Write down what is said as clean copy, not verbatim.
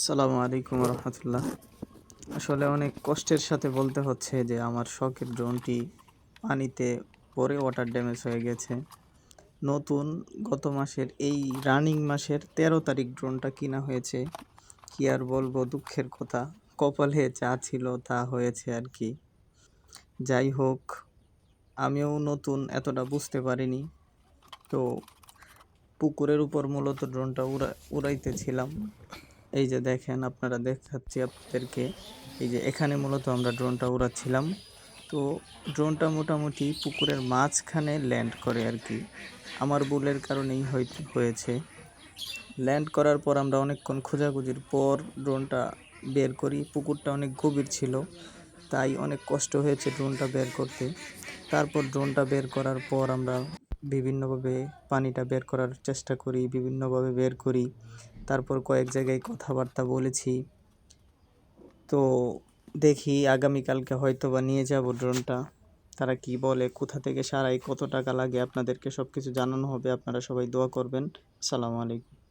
আসসালামু আলাইকুম রহমতুল্লাহ। আসলে অনেক কষ্টের সাথে বলতে হচ্ছে যে আমার শখের ড্রোনটি পানিতে পড়ে ওয়াটার ড্যামেজ হয়ে গেছে। নতুন গত মাসের এই রানিং মাসের ১৩ তারিখ ড্রোনটা কিনা হয়েছে। কি আর বলবো, দুঃখের কথা। কপালে যা ছিল তা হয়েছে আর কি। যাই হোক, আমিও নতুন, এতটা বুঝতে পারিনি। তো পুকুরের উপর মূলত ড্রোনটা উড়াইতেছিলাম। এই যে দেখেন, আপনারা দেখাচ্ছি আপনাদেরকে। এই যে এখানে মূলত আমরা ড্রোনটা উড়াচ্ছিলাম। তো ড্রোনটা মোটামুটি পুকুরের মাঝখানে ল্যান্ড করে আর কি। আমার ভুলের কারণেই হয়তো হয়েছে। ল্যান্ড করার পর আমরা অনেকক্ষণ খোঁজাখুঁজির পর ড্রোনটা বের করি। পুকুরটা অনেক গভীর ছিল, তাই অনেক কষ্ট হয়েছে ড্রোনটা বের করতে। তারপর ড্রোনটা বের করার পর আমরা বিভিন্নভাবে পানিটা বের করার চেষ্টা করি, বিভিন্নভাবে বের করি। তারপর কয়েক জায়গায় কথাবার্তা বলেছি। তো দেখি আগামীকালকে হয়তোবা নিয়ে যাব ড্রোনটা। তারা কি বলে, কোথা থেকে সারাই, কত টাকা লাগে, আপনাদেরকে সব কিছু জানানো হবে। আপনারা সবাই দোয়া করবেন। আসসালামু আলাইকুম।